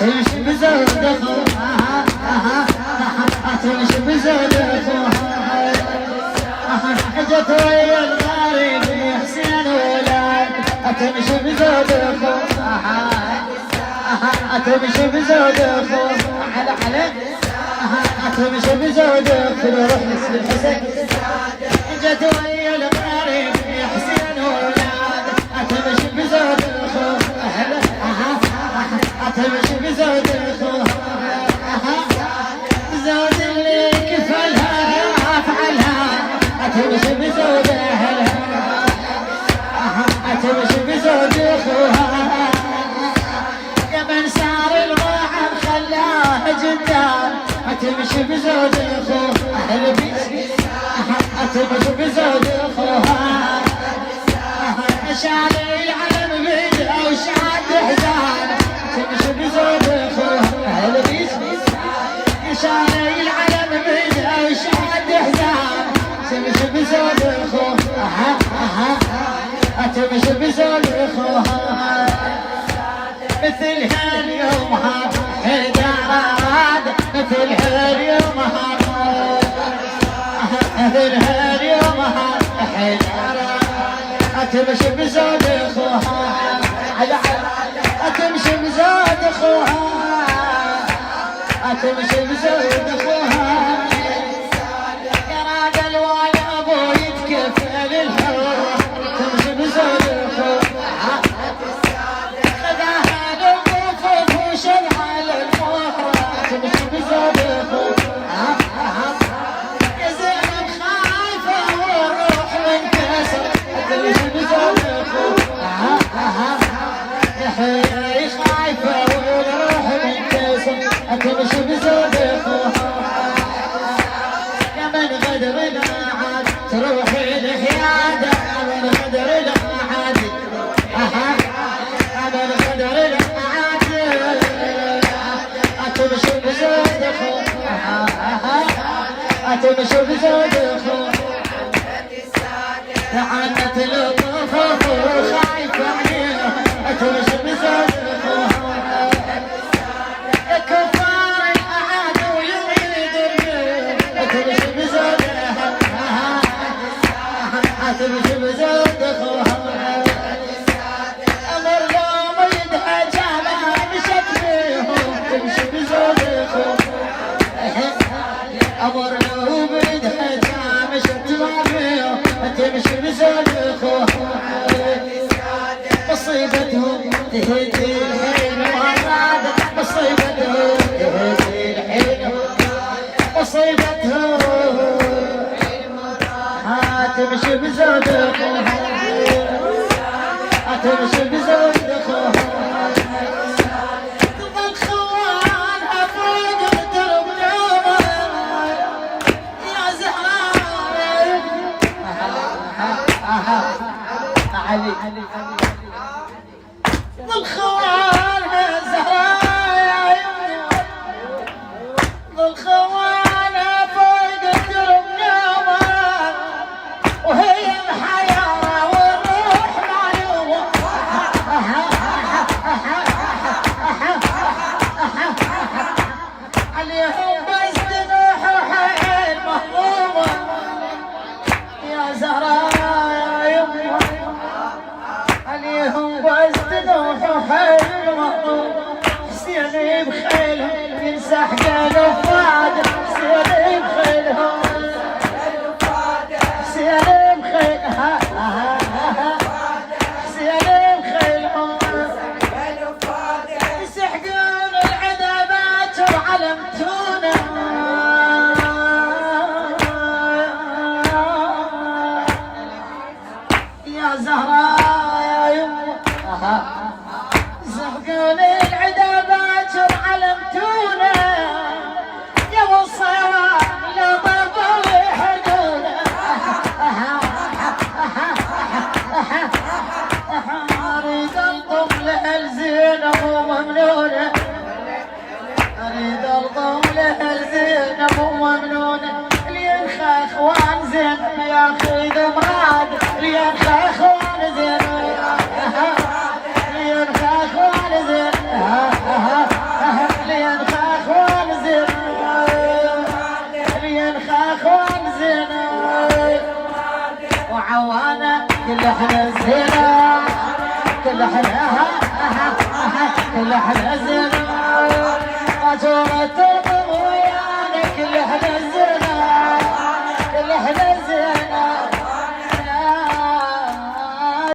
تمشي بزود اخوها تمشي بزود اخوها اجت ويا الغريب حسين ولاد تمشي بزود اخوها تمشي بزود اخوها على عليك تمشي بزود اخوها روح الحسين اجت ويا الغريب حسين ولاد تمشي بزود اخوها تمشي بزود اخوها زود اللي كفلها افعلها تمشي بزود اهلها تمشي بزود اخوها يا من صار الواحد خلاها جدار تمشي بزود اخوها تمشي بزود اخوها شال العلم بيدها وشاد حزان تمشي بزود اخوها شال العلم بيدها وشاد حزان تمشي بزود اخوها تمشي بزود اخوها مثل هاليوم حيدراد مثل هاليوم مثل هاليوم حيدراد تمشي بزود اخوها تمشي بزود اخوها تمشي بزود اخوها يا راد الوالي ابو يتكفل الهوى تمشي بزود اخوها خذاها للطفوف وشلها للفوحة تمشي بزود اخوها يا زينب خايفة والروح منكسر تمشي بزود اخوها يا حياي خايفة والروح منكسر تمشي بزود اخوها يا من غدر لا عاد تروحي لحيادة من غدر لا عاد من غدر لا عاد تمشي بزود اخوها تمشي بزود اخوها عنت الطفوف وخايفة عليها تمشي بزود اخوها يا كفار الأعادي ويريد الريح تمشي بزود اخوها تمشي بزود اخوها امر يوم يدها جامعة مشت بيهم تمشي بزود اخوها امر يوم يدها جامعة مشت بيهم تمشي بزود اخوها مصيبتهم تهدي الحين وارادت مصيبتهم تهدي الحين مصيبتهم تمشي بزود اخوها تمشي بزود اخوها تظل خوانها فوق الدرب نومها يا زهراء علي ظل خوانها زهراء ظل خوانها فوق الدرب نومها وهي الحياة والروح معلومة عليهم بس تنوح وحيل مهمومة يا زهراء يا يمه عليهم بس تنوح وحيل مهمومة حسين بخيلهم يمسح قلب فاد حسين بخيلهم حسين بخيلها حسين بخيلهم يسحقون العذابات وعلمتونا يا زهراء يا يمه يسحقون العذابات وعلمتونا يا وصيان لا ضربوا يحدونا اريد الطفل الزينب وممنونه اريد الطفل الزينب وممنونه اللي ينخى اخوان زين ياخذ مراد اللي ينخى اخوان زين اللي ينخى اخوان زين عوانا كل احنا زينة كل احنا كل احنا زينة قاجورة